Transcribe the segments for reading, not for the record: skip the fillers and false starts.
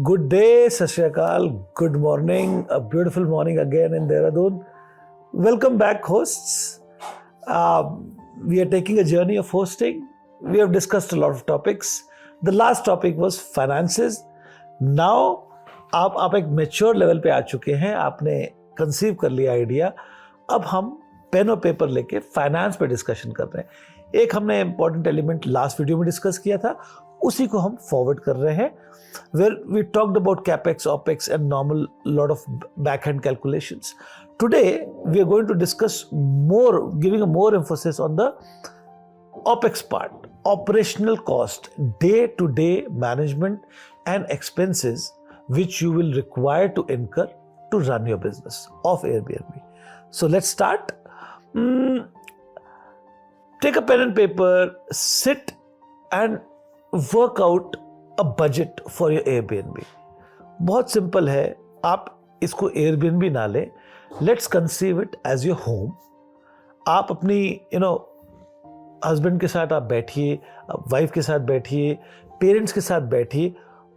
Good day, Sat Shri Akal, good morning, a beautiful morning again in Dehradun. Welcome back, hosts. We are taking a journey of hosting. We have discussed a lot of topics. The last topic was finances. Now, आप एक mature level पे आ चुके हैं, आपने conceive कर लिया idea. अब हम पेन और पेपर लेके फाइनेंस पे डिस्कशन कर रहे हैं. एक हमने इंपॉर्टेंट एलिमेंट लास्ट वीडियो में डिस्कस किया था, उसी को हम फॉरवर्ड कर रहे हैं. Where we talked about capex, opex and normal lot of backhand calculations. Today we are going to discuss more, giving a more emphasis on the opex part, operational cost, day-to-day management and expenses which you will require to incur to run your business of Airbnb. So let's start. Take a pen and paper, sit and work out a budget for your Airbnb. बहुत simple है, आप इसको Airbnb ना ले, let's conceive it as your home. आप अपनी husband के साथ आप बैठिए, वाइफ के साथ बैठिए, पेरेंट्स के साथ बैठिए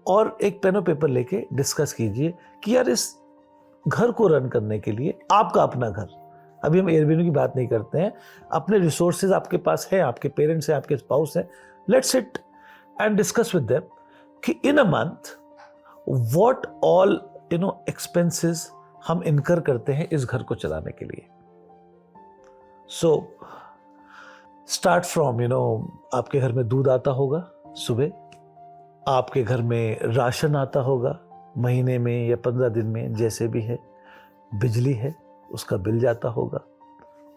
और एक पेन और पेपर लेके डिस्कस कीजिए कि यार इस घर को रन करने के लिए आपका अपना घर, अभी हम Airbnb की बात नहीं करते हैं, अपने रिसोर्सेज आपके पास हैं, आपके पेरेंट्स हैं, आपके स्पाउस हैं, let's sit and discuss with them कि in a month what all expenses हम इनकर करते हैं इस घर को चलाने के लिए. सो स्टार्ट फ्रॉम आपके घर में दूध आता होगा सुबह, आपके घर में राशन आता होगा महीने में या 15 दिन में, जैसे भी है. बिजली है, उसका बिल जाता होगा,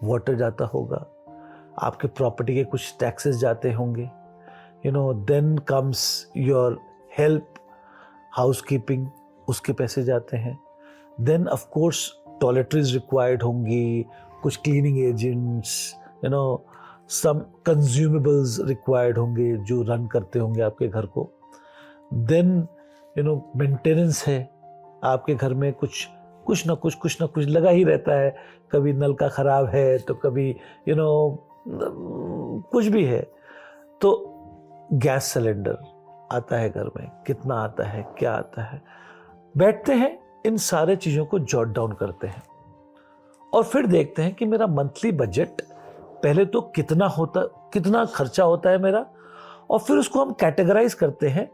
वाटर जाता होगा, आपके प्रॉपर्टी के कुछ टैक्सेस जाते होंगे. Then comes your help, housekeeping, उसके पैसे जाते हैं. Then of course toiletries required होंगी, कुछ cleaning agents, some consumables required होंगे जो रन करते होंगे आपके घर को. Then maintenance है, आपके घर में कुछ ना कुछ लगा ही रहता है. कभी नल का खराब है तो कभी कुछ भी है. तो गैस सिलेंडर आता है घर में, कितना आता है, क्या आता है, बैठते हैं इन सारे चीज़ों को जॉट डाउन करते हैं और फिर देखते हैं कि मेरा मंथली बजट पहले तो कितना खर्चा होता है मेरा, और फिर उसको हम कैटेगराइज करते हैं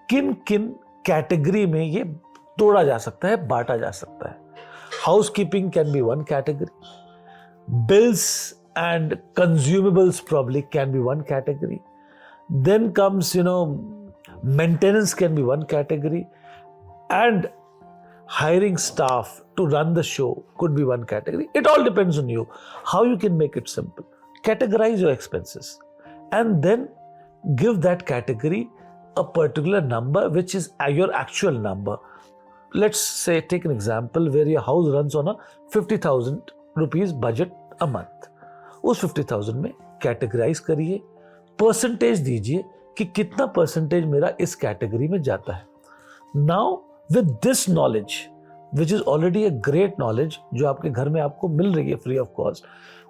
किन किन कैटेगरी में ये तोड़ा जा सकता है, बांटा जा सकता है. House keeping can be one category, bills and consumables probably can be one category. Then comes, maintenance can be one category, and hiring staff to run the show could be one category. It all depends on you, how you can make it simple. Categorize your expenses and then give that category a particular number, which is your actual number. Let's say, take an example where your house runs on a 50,000 rupees budget a month. उस 50,000 में categorize करिए, percentage दीजिए कि कितना percentage मेरा इस category में जाता है. Now with this knowledge which is already a great knowledge जो आपके घर में आपको मिल रही है फ्री ऑफ कॉस्ट,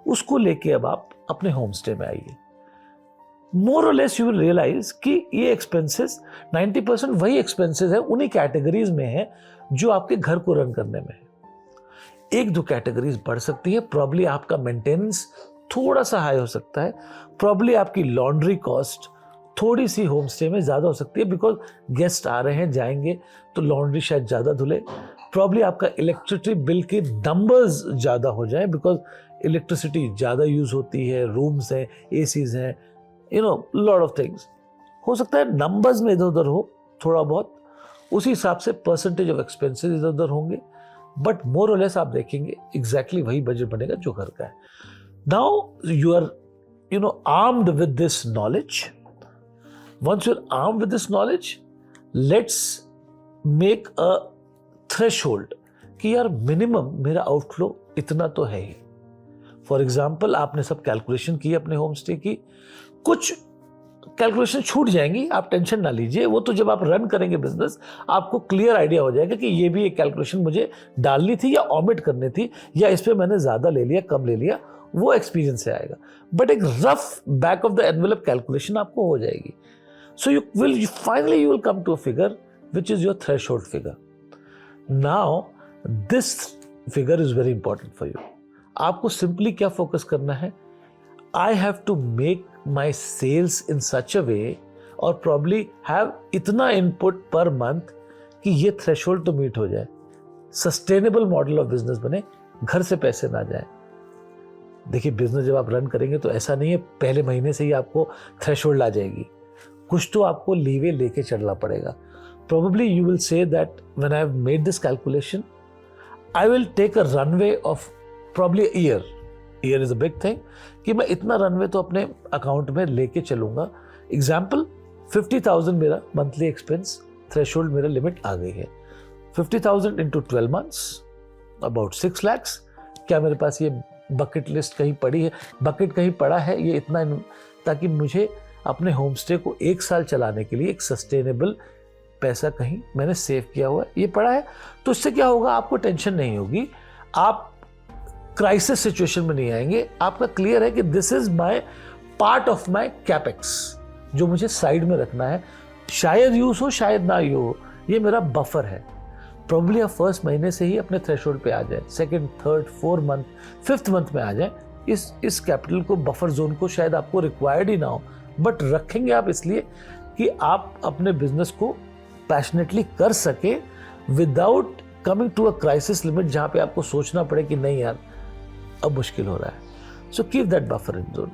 उसको लेके अब आप अपने होम स्टे में आइए. मोर और लेस यू विल रियलाइज कि ये एक्सपेंसेस 90% वही एक्सपेंसेस है, उन्हीं कैटेगरीज में है जो आपके घर को रन करने में है. एक दो कैटेगरीज बढ़ सकती है, प्रॉब्ली आपका मेंटेनेंस थोड़ा सा हाई हो सकता है, प्रॉब्ली आपकी लॉन्ड्री कॉस्ट थोड़ी सी होम स्टे में ज़्यादा हो सकती है बिकॉज गेस्ट आ रहे हैं, जाएंगे तो लॉन्ड्री शायद ज़्यादा धुले. प्रॉब्ली आपका इलेक्ट्रिसिटी बिल के नंबर्स ज़्यादा हो जाए बिकॉज इलेक्ट्रिसिटी ज़्यादा यूज़ होती है, रूम्स हैं, एसीज हैं, लॉट ऑफ थिंग्स. हो सकता है नंबर्स में इधर उधर हो थोड़ा बहुत, उसी हिसाब से परसेंटेज ऑफ एक्सपेंसेस इधर उधर होंगे, बट मोर और लेस आप देखेंगे एग्जैक्टली वही बजट बनेगा जो घर का है. Now you are, armed with this knowledge. Once you're armed with this knowledge, let's make a threshold कि यार मिनिमम मेरा आउटफ्लो इतना तो है ही. फॉर एग्जाम्पल आपने सब कैलकुलेशन की अपने होम स्टे की, कुछ कैलकुलेशन छूट जाएंगी, आप टेंशन ना लीजिए, वो तो जब आप रन करेंगे बिजनेस आपको क्लियर आइडिया हो जाएगा कि ये भी एक कैलकुलेशन मुझे डालनी थी या ऑमिट करनी थी, या इस पे मैंने ज़्यादा ले लिया कम ले लिया, वो एक्सपीरियंस से आएगा. बट एक rough back of the envelope calculation आपको हो जाएगी. So you will finally come to a figure which is your threshold figure. Now this figure is very important for you. आपको simply क्या focus करना है? I have to make my sales in such a way और probably have इतना input per month कि ये threshold तो meet हो जाए, सस्टेनेबल मॉडल ऑफ बिजनेस बने, घर से पैसे ना जाए। देखिए बिजनेस जब आप रन करेंगे तो ऐसा नहीं है पहले महीने से ही आपको थ्रेशोल्ड आ जाएगी, कुछ तो आपको लीवे लेके चलना पड़ेगा। Probably you will say that when I have made this calculation I will take a runway of probably year is a big thing कि मैं इतना रनवे तो अपने अकाउंट में लेके चलूंगा। एग्जाम्पल 50,000 मेरा मंथली एक्सपेंस थ्रेशोल्ड, मेरा लिमिट आ गई है। 50,000 into 12 months, about 6 lakhs। क्या मेरे पास ये बकेट लिस्ट कहीं पड़ी है, बकेट कहीं पड़ा है ये इतना, ताकि मुझे अपने होम स्टे को 1 साल चलाने के लिए एक सस्टेनेबल पैसा कहीं मैंने सेव किया हुआ है, ये पड़ा है। तो इससे क्या होगा, आपको टेंशन नहीं होगी, आप क्राइसिस सिचुएशन में नहीं आएंगे। आपका क्लियर है कि this is my part of my capex जो मुझे साइड में रखना है, शायद यूज हो शायद ना यूज हो, ये मेरा बफर है। प्रोबेबली आप फर्स्ट महीने से ही अपने थ्रेशोल्ड पे आ जाए, second, third, 4th month, 5th month में आ जाए। इस कैपिटल को, बफर जोन को शायद आपको रिक्वायर्ड ही ना हो, बट रखेंगे आप इसलिए कि आप अपने बिजनेस को पैशनेटली कर सके without coming to a crisis limit जहां पे आपको सोचना पड़े कि नहीं यार अब मुश्किल हो रहा है। So keep that buffer in zone,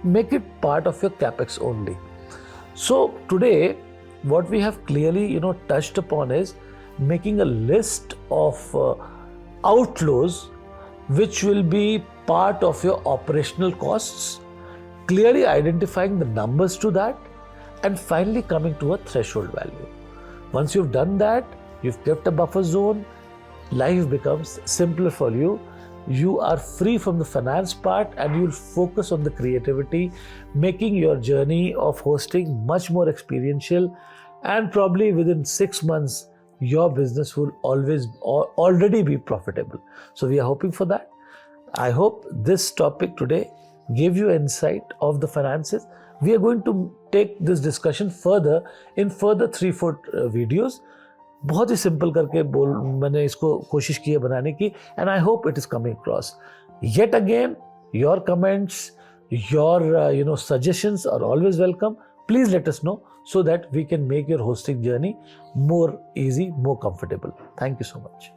make it part of your capex only. So today what we have clearly touched upon is making a list of outflows which will be part of your operational costs, clearly identifying the numbers to that, and finally coming to a threshold value. Once you've done that, you've kept a buffer zone, life becomes simpler for you. You are free from the finance part and you'll focus on the creativity, making your journey of hosting much more experiential, and probably within 6 months your business will already be profitable. So we are hoping for that. I hope this topic today gave you insight of the finances. We are going to take this discussion further in further 3-4 videos. बहुत ही simple करके मैंने इसको कोशिश की है बनाने की, and I hope it is coming across. Yet again, your comments, your suggestions are always welcome. Please let us know so that we can make your hosting journey more easy, more comfortable. Thank you so much.